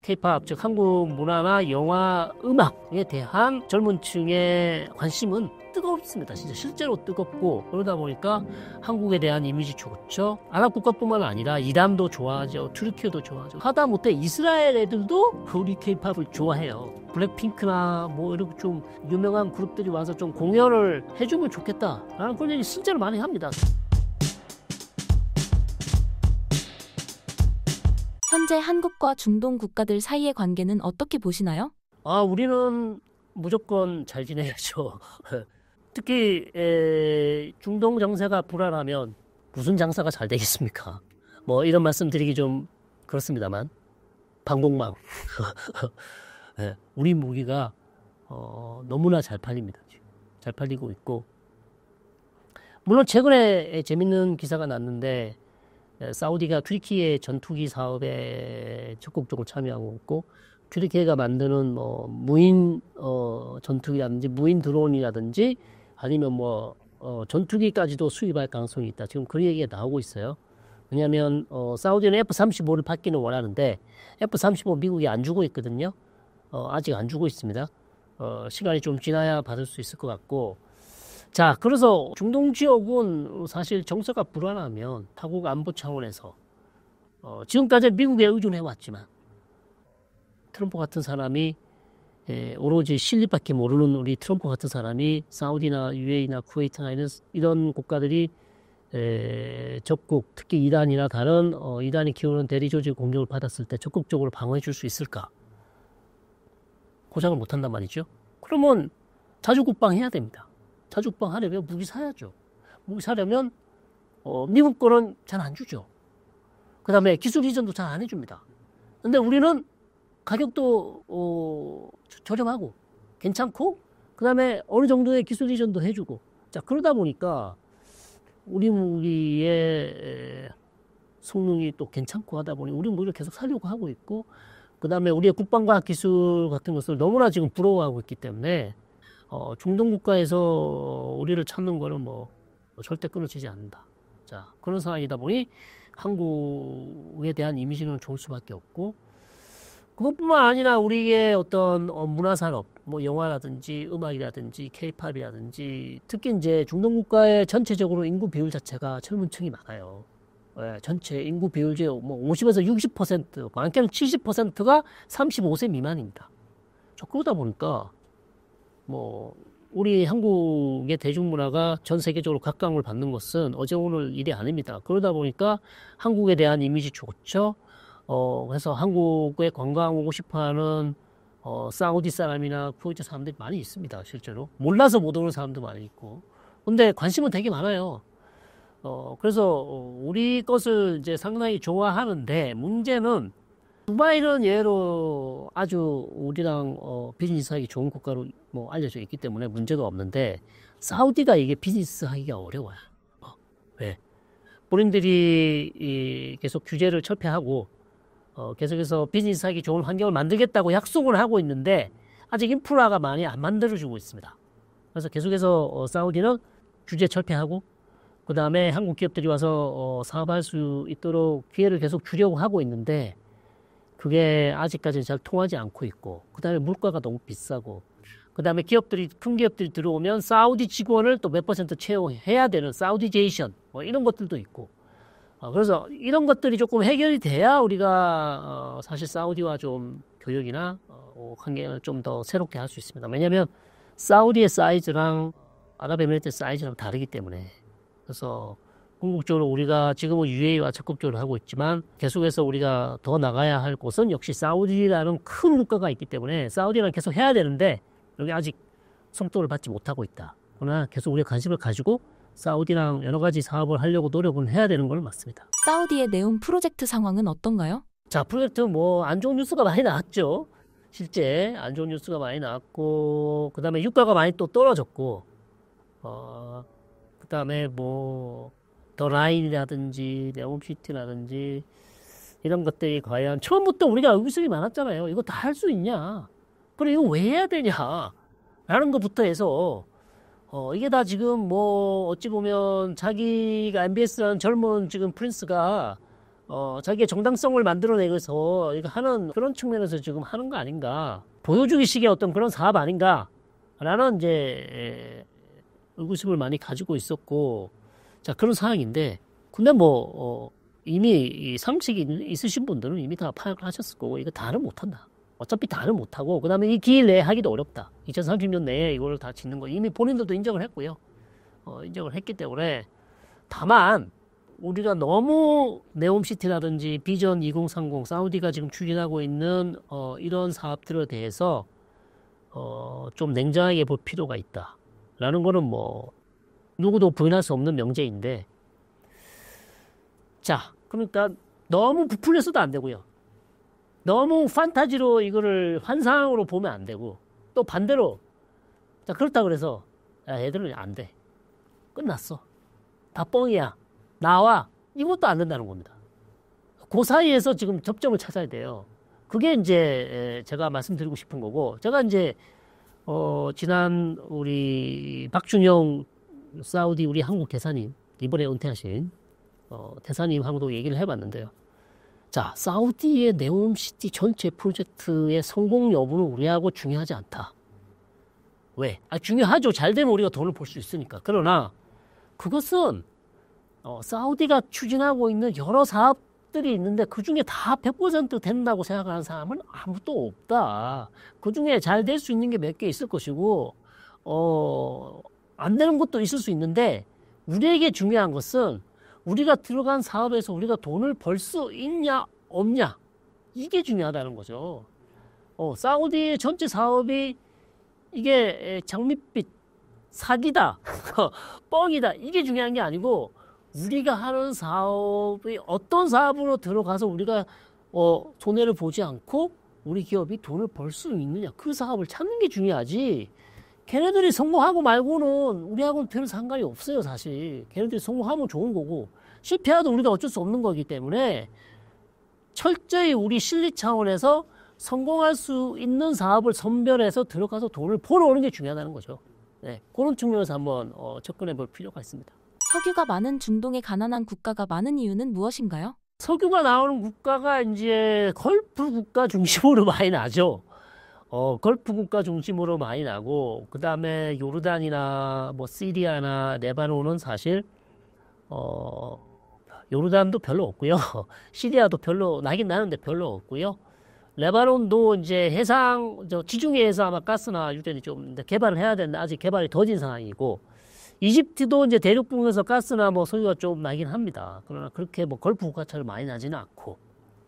K-팝, 즉 한국 문화나 영화, 음악에 대한 젊은 층의 관심은 뜨겁습니다. 진짜 실제로 뜨겁고, 그러다 보니까 한국에 대한 이미지 좋죠. 아랍 국가뿐만 아니라 이란도 좋아하죠. 튀르키예도 좋아하죠. 하다못해 이스라엘 애들도 우리 K-팝을 좋아해요. 블랙핑크나 뭐 이렇게 좀 유명한 그룹들이 와서 좀 공연을 해주면 좋겠다라는 그런 얘기 실제로 많이 합니다. 현재 한국과 중동 국가들 사이의 관계는 어떻게 보시나요? 우리는 무조건 잘 지내야죠. 특히 중동 정세가 불안하면 무슨 장사가 잘 되겠습니까? 뭐 이런 말씀 드리기 좀 그렇습니다만 방공망. 우리 무기가 너무나 잘 팔립니다. 잘 팔리고 있고, 물론 최근에 재밌는 기사가 났는데 사우디가 튀르키예 전투기 사업에 적극적으로 참여하고 있고, 튀르키예가 만드는 뭐 무인 전투기라든지 무인 드론이라든지 아니면 뭐 전투기까지도 수입할 가능성이 있다. 지금 그런 얘기가 나오고 있어요. 왜냐하면 사우디는 F-35를 받기는 원하는데 F-35 미국이 안 주고 있거든요. 아직 안 주고 있습니다. 시간이 좀 지나야 받을 수 있을 것 같고, 자, 그래서 중동 지역은 사실 정세가 불안하면 타국 안보 차원에서 지금까지 미국에 의존해 왔지만 트럼프 같은 사람이 오로지 실리밖에 모르는 우리 트럼프 같은 사람이 사우디나 UAE나 쿠웨이트나 이런 국가들이 적극, 특히 이란이나 다른 이란이 키우는 대리 조직 공격을 받았을 때 적극적으로 방어해 줄 수 있을까? 보장을 못한단 말이죠. 그러면 자주국방 해야 됩니다. 자주국방 하려면 무기 사야죠. 무기 사려면 미국 거는 잘 안 주죠. 그 다음에 기술 이전도 잘 안 해줍니다. 근데 우리는 가격도 저렴하고 괜찮고, 그 다음에 어느 정도의 기술 이전도 해주고, 자, 그러다 보니까 우리 무기의 성능이 또 괜찮고 하다 보니 우리 무기를 계속 살려고 하고 있고, 그 다음에 우리의 국방과학 기술 같은 것을 너무나 지금 부러워하고 있기 때문에 중동 국가에서 우리를 찾는 거는 뭐 절대 끊어지지 않는다. 자, 그런 상황이다 보니 한국에 대한 이미지는 좋을 수밖에 없고, 그것뿐만 아니라 우리의 어떤 문화산업, 뭐 영화라든지 음악이라든지 K-팝이라든지, 특히 이제 중동 국가의 전체적으로 인구 비율 자체가 젊은 층이 많아요. 전체 인구 비율 중 뭐 50에서 60%, 많게는 70%가 35세 미만입니다. 그러다 보니까 뭐 우리 한국의 대중문화가 전 세계적으로 각광을 받는 것은 어제 오늘 일이 아닙니다. 그러다 보니까 한국에 대한 이미지 좋죠. 그래서 한국에 관광 오고 싶어하는 사우디 사람이나 쿠웨이트 사람들이 많이 있습니다. 실제로 몰라서 못 오는 사람도 많이 있고, 근데 관심은 되게 많아요. 그래서 우리 것을 이제 상당히 좋아하는데, 문제는 두바이는 예로 아주 우리랑 비즈니스하기 좋은 국가로 뭐 알려져 있기 때문에 문제가 없는데, 사우디가 이게 비즈니스하기가 어려워요. 왜? 본인들이 계속 규제를 철폐하고 계속해서 비즈니스하기 좋은 환경을 만들겠다고 약속을 하고 있는데 아직 인프라가 많이 안 만들어지고 있습니다. 그래서 계속해서 사우디는 규제 철폐하고, 그 다음에 한국 기업들이 와서 사업할 수 있도록 기회를 계속 주려고 하고 있는데 그게 아직까지 잘 통하지 않고 있고, 그 다음에 물가가 너무 비싸고, 그 다음에 큰 기업들이 들어오면 사우디 직원을 또 몇 % 채용해야 되는 사우디제이션, 뭐 이런 것들도 있고, 그래서 이런 것들이 조금 해결이 돼야 우리가 사실 사우디와 좀 교역이나 관계를 좀 더 새롭게 할 수 있습니다. 왜냐하면 사우디의 사이즈랑 아랍에미리트의 사이즈랑 다르기 때문에. 그래서 궁극적으로 우리가 지금은 UAE와 적극적으로 하고 있지만 계속해서 우리가 더 나가야 할 곳은 역시 사우디라는 큰 국가가 있기 때문에 사우디랑 계속 해야 되는데 여기 아직 성도를 받지 못하고 있다. 그러나 계속 우리가 관심을 가지고 사우디랑 여러 가지 사업을 하려고 노력은 해야 되는 건 맞습니다. 사우디의 네온 프로젝트 상황은 어떤가요? 자, 프로젝트 뭐 안 좋은 뉴스가 많이 나왔죠. 실제 안 좋은 뉴스가 많이 나왔고, 그 다음에 유가가 많이 또 떨어졌고, 그 다음에 뭐 더 라인이라든지 네옴시티라든지 이런 것들이 과연 처음부터 우리가 의구심이 많았잖아요. 이거 다 할 수 있냐? 그래, 이거 왜 해야 되냐? 라는 것부터 해서 이게 다 지금 뭐 어찌 보면 자기가 MBS라는 젊은 지금 프린스가 자기의 정당성을 만들어내서 이거 하는 그런 측면에서 지금 하는 거 아닌가. 보여주기식의 어떤 그런 사업 아닌가라는 이제 의구심을 많이 가지고 있었고, 자, 그런 상황인데, 근데 뭐, 이미 이 상식이 있으신 분들은 이미 다 파악을 하셨을 거고, 이거 다는 못한다. 어차피 다는 못하고, 그 다음에 이 기일 내에 하기도 어렵다. 2030년 내에 이걸 다 짓는 거 이미 본인들도 인정을 했고요. 인정을 했기 때문에, 다만, 우리가 너무 네옴시티라든지 비전 2030, 사우디가 지금 추진하고 있는 이런 사업들에 대해서 좀 냉정하게 볼 필요가 있다. 라는 거는 뭐 누구도 부인할 수 없는 명제인데, 자, 그러니까 너무 부풀려서도 안 되고요. 너무 판타지로 이거를 환상으로 보면 안 되고, 또 반대로, 자, 그렇다 그래서 야, 얘들은 안 돼. 끝났어. 다 뻥이야. 나와. 이것도 안 된다는 겁니다. 그 사이에서 지금 접점을 찾아야 돼요. 그게 이제 제가 말씀드리고 싶은 거고, 제가 이제 지난 우리 박준영 사우디 우리 한국 대사님, 이번에 은퇴하신 대사님하고도 얘기를 해봤는데요. 자, 사우디의 네옴시티 전체 프로젝트의 성공 여부는 우리하고 중요하지 않다. 왜? 중요하죠. 잘 되면 우리가 돈을 벌 수 있으니까. 그러나 그것은 사우디가 추진하고 있는 여러 사업들이 있는데 그 중에 다 100% 된다고 생각하는 사람은 아무도 없다. 그 중에 잘 될 수 있는 게 몇 개 있을 것이고, 안 되는 것도 있을 수 있는데, 우리에게 중요한 것은 우리가 들어간 사업에서 우리가 돈을 벌 수 있냐, 없냐. 이게 중요하다는 거죠. 사우디의 전체 사업이 이게 장밋빛, 사기다, 뻥이다. 이게 중요한 게 아니고, 우리가 하는 사업이 어떤 사업으로 들어가서 우리가 손해를 보지 않고 우리 기업이 돈을 벌 수 있느냐, 그 사업을 찾는 게 중요하지. 걔네들이 성공하고 말고는 우리하고는 별 상관이 없어요. 사실 걔네들이 성공하면 좋은 거고, 실패해도 우리가 어쩔 수 없는 거기 때문에 철저히 우리 실리 차원에서 성공할 수 있는 사업을 선별해서 들어가서 돈을 벌어오는 게 중요하다는 거죠. 네, 그런 측면에서 한번 접근해 볼 필요가 있습니다. 석유가 많은 중동의 가난한 국가가 많은 이유는 무엇인가요? 석유가 나오는 국가가 이제 걸프 국가 중심으로 많이 나죠. 걸프 국가 중심으로 많이 나고, 그 다음에 요르단이나 뭐 시리아나 레바논은 사실 요르단도 별로 없고요. 시리아도 별로 나긴 나는데 별로 없고요. 레바논도 이제 지중해에서 아마 가스나 유전이 좀 개발을 해야 되는데 아직 개발이 더딘 상황이고, 이집트도 이제 대륙 부근에서 가스나 뭐 석유가 좀 나긴 합니다. 그러나 그렇게 뭐 걸프 국가처럼 많이 나지는 않고,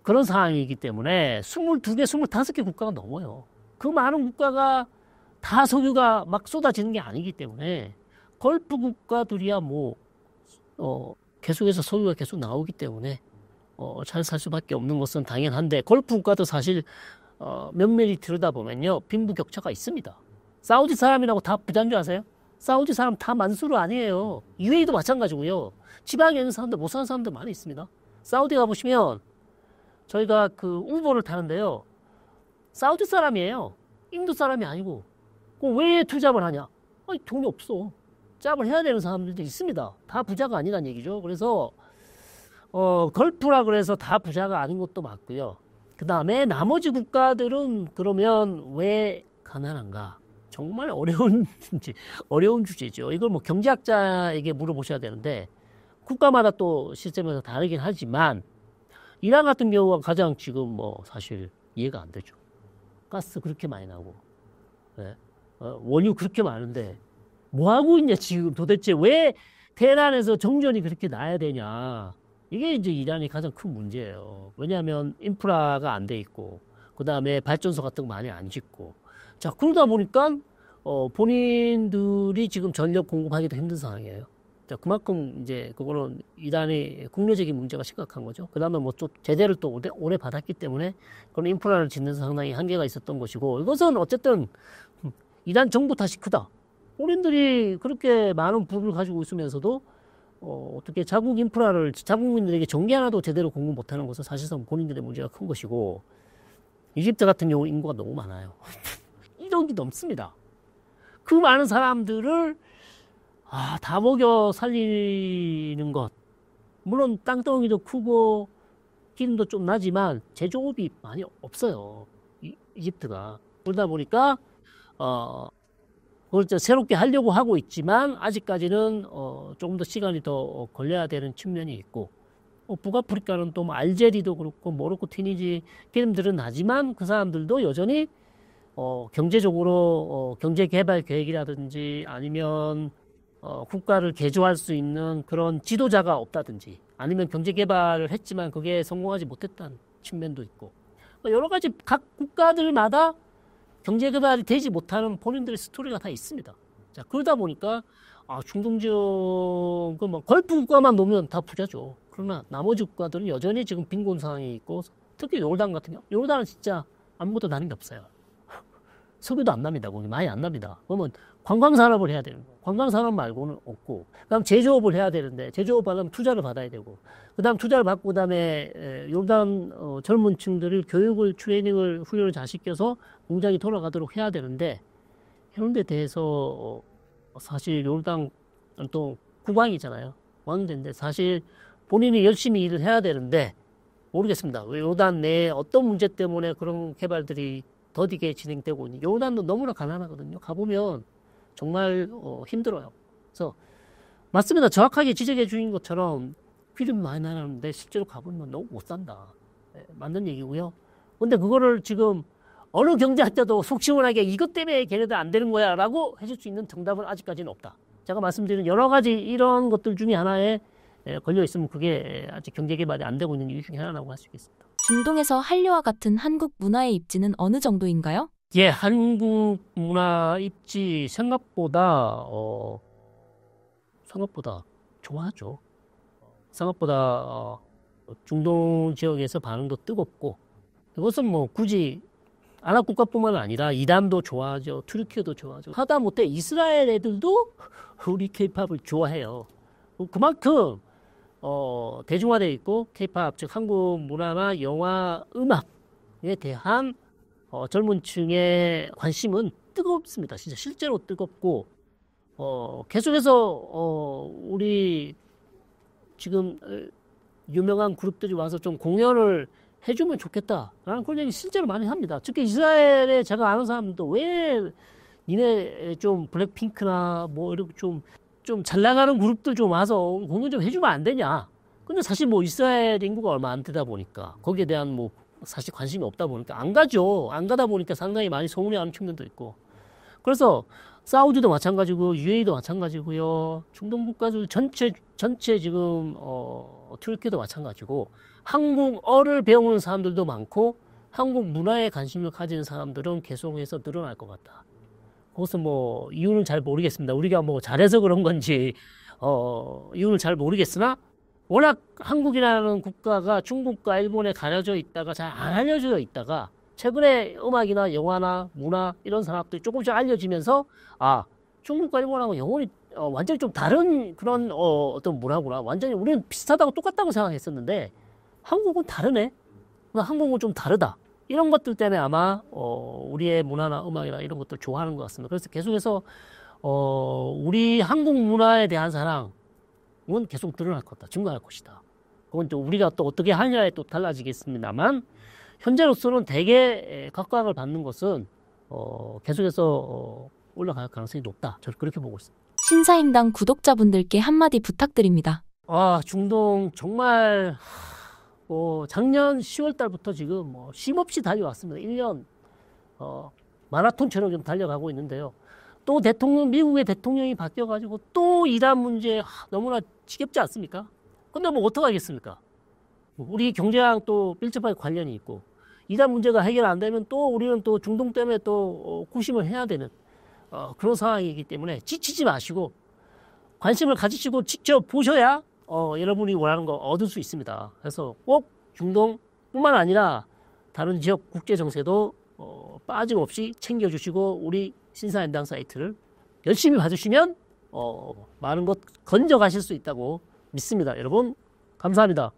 그런 상황이기 때문에 22개, 25개 국가가 넘어요. 그 많은 국가가 다 석유가 막 쏟아지는 게 아니기 때문에 걸프 국가들이야 뭐 계속해서 석유가 계속 나오기 때문에 잘 살 수밖에 없는 것은 당연한데, 걸프 국가도 사실 면밀히 들여다보면요, 빈부격차가 있습니다. 사우디 사람이라고 다 부자인 줄 아세요? 사우디 사람 다 만수르 아니에요. UAE도 마찬가지고요. 지방에 있는 사람들, 못 사는 사람들 많이 있습니다. 사우디 가보시면 저희가 그 우버를 타는데요, 사우디 사람이에요. 인도 사람이 아니고. 왜 투잡을 하냐? 돈이 없어. 짭을 해야 되는 사람들도 있습니다. 다 부자가 아니란 얘기죠. 그래서 걸프라 그래서 다 부자가 아닌 것도 맞고요. 그 다음에 나머지 국가들은 그러면 왜 가난한가? 정말 어려운 주제죠. 이걸 뭐 경제학자에게 물어보셔야 되는데, 국가마다 또 시스템에서 다르긴 하지만, 이란 같은 경우가 가장 지금 뭐 사실 이해가 안 되죠. 가스 그렇게 많이 나고, 네. 원유 그렇게 많은데, 뭐 하고 있냐, 지금 도대체 왜 테헤란에서 정전이 그렇게 나야 되냐. 이게 이제 이란이 가장 큰 문제예요. 왜냐하면 인프라가 안 돼 있고, 그 다음에 발전소 같은 거 많이 안 짓고. 자, 그러다 보니까 본인들이 지금 전력 공급하기도 힘든 상황이에요. 자, 그만큼 이제 그거는 이란의 국내적인 문제가 심각한 거죠. 그 다음에 뭐 또 제재를 또 오래 받았기 때문에 그런 인프라를 짓는 상당히 한계가 있었던 것이고, 이것은 어쨌든 이란 정부 탓이 크다. 본인들이 그렇게 많은 부를 가지고 있으면서도 어떻게 자국 인프라를 자국민들에게 전기 하나도 제대로 공급 못하는 것은 사실상 본인들의 문제가 큰 것이고, 이집트 같은 경우 인구가 너무 많아요. 1억이 넘습니다. 그 많은 사람들을 다 먹여 살리는 것, 물론 땅덩이도 크고 기름도 좀 나지만 제조업이 많이 없어요. 이집트가. 그러다 보니까 그걸 새롭게 하려고 하고 있지만 아직까지는 조금 더 시간이 더 걸려야 되는 측면이 있고, 북아프리카는 또 뭐 알제리도 그렇고 모로코, 튀니지 기름들은 나지만 그 사람들도 여전히 경제적으로 경제 개발 계획이라든지 아니면 국가를 개조할 수 있는 그런 지도자가 없다든지 아니면 경제 개발을 했지만 그게 성공하지 못했다는 측면도 있고, 여러 가지 각 국가들마다 경제 개발이 되지 못하는 본인들의 스토리가 다 있습니다. 자, 그러다 보니까 중동 지역 뭐 걸프 국가만 놓으면 다 부자죠. 그러나 나머지 국가들은 여전히 지금 빈곤 상황이 있고, 특히 요르단 같은 경우, 요르단은 진짜 아무것도 나는 게 없어요. 석유도 안 납니다. 거기 많이 안 납니다. 그러면 관광 산업을 해야 되는 거예요. 관광 산업 말고는 없고, 그다음 제조업을 해야 되는데 제조업 하려면 투자를 받아야 되고, 그다음 투자를 받고 그다음에 요르단 젊은 층들을 교육을 트레이닝을 훈련을 잘 시켜서 공장이 돌아가도록 해야 되는데, 이런 데 대해서 사실 요르단 또 국왕이잖아요. 왕인데 사실 본인이 열심히 일을 해야 되는데 모르겠습니다. 왜 요르단 내에 어떤 문제 때문에 그런 개발들이 더디게 진행되고 있는. 요르단도 너무나 가난하거든요. 가보면 정말 힘들어요. 그래서 맞습니다. 정확하게 지적해 주신 것처럼 기름 많이 나는데 실제로 가보면 너무 못 산다. 네, 맞는 얘기고요. 근데 그거를 지금 어느 경제학자도 속 시원하게 이것 때문에 걔네들 안 되는 거야 라고 해줄 수 있는 정답은 아직까지는 없다. 제가 말씀드린 여러 가지 이런 것들 중에 하나에 걸려 있으면 그게 아직 경제 개발이 안 되고 있는 이유 중에 하나라고 할 수 있겠습니다. 중동에서 한류와 같은 한국 문화의 입지는 어느 정도인가요? 예, 한국 문화 입지 생각보다 좋아하죠. 생각보다 중동 지역에서 반응도 뜨겁고, 이것은 뭐 굳이 아랍 국가뿐만 아니라 이란도 좋아하죠. 튀르키예도 좋아하죠. 하다못해 이스라엘 애들도 우리 케이팝을 좋아해요. 그만큼 대중화되어 있고, 케이팝 즉 한국 문화나 영화, 음악에 대한 젊은 층의 관심은 뜨겁습니다. 진짜 실제로 뜨겁고, 계속해서 우리 지금 유명한 그룹들이 와서 좀 공연을 해주면 좋겠다라는 그런 얘기 실제로 많이 합니다. 특히 이스라엘에 제가 아는 사람도 왜 니네 좀 블랙핑크나 뭐 이렇게 좀 잘 나가는 그룹들 좀 와서 공연 좀 해주면 안 되냐. 근데 사실 뭐 이스라엘 인구가 얼마 안 되다 보니까 거기에 대한 뭐 사실 관심이 없다 보니까 안 가죠. 안 가다 보니까 상당히 많이 서운해하는 측면도 있고. 그래서 사우디도 마찬가지고 UAE도 마찬가지고요. 중동 국가들 전체 지금 튀르키예도 마찬가지고, 한국어를 배우는 사람들도 많고 한국 문화에 관심을 가지는 사람들은 계속해서 늘어날 것 같다. 그것은 뭐 이유는 잘 모르겠습니다. 우리가 뭐 잘해서 그런 건지 이유는 잘 모르겠으나, 워낙 한국이라는 국가가 중국과 일본에 가려져 있다가 잘 안 알려져 있다가 최근에 음악이나 영화나 문화 이런 산업들이 조금씩 알려지면서 중국과 일본하고 영혼이 완전히 좀 다른 그런 어떤 문화구나. 완전히 우리는 비슷하다고 똑같다고 생각했었는데 한국은 다르네. 한국은 좀 다르다. 이런 것들 때문에 아마 우리의 문화나 음악이나 이런 것들 좋아하는 것 같습니다. 그래서 계속해서 우리 한국 문화에 대한 사랑은 계속 늘어날 것이다. 증가할 것이다. 그건 또 우리가 또 어떻게 하냐에 또 달라지겠습니다만, 현재로서는 대개 각광을 받는 것은 계속해서 올라갈 가능성이 높다. 저는 그렇게 보고 있습니다. 신사임당 구독자분들께 한마디 부탁드립니다. 중동 정말 작년 10월 달부터 지금 쉼없이 달려왔습니다. 1년 마라톤처럼 좀 달려가고 있는데요. 또 미국의 대통령이 바뀌어가지고 또 이란 문제 너무나 지겹지 않습니까? 근데 뭐 어떡하겠습니까? 우리 경제랑 또 밀접하게 관련이 있고, 이란 문제가 해결 안 되면 또 우리는 또 중동 때문에 또 고심을 해야 되는 그런 상황이기 때문에 지치지 마시고 관심을 가지시고 직접 보셔야 여러분이 원하는 거 얻을 수 있습니다. 그래서 꼭 중동뿐만 아니라 다른 지역 국제 정세도 빠짐없이 챙겨주시고 우리 신사임당 사이트를 열심히 봐주시면 많은 것 건져가실 수 있다고 믿습니다. 여러분 감사합니다.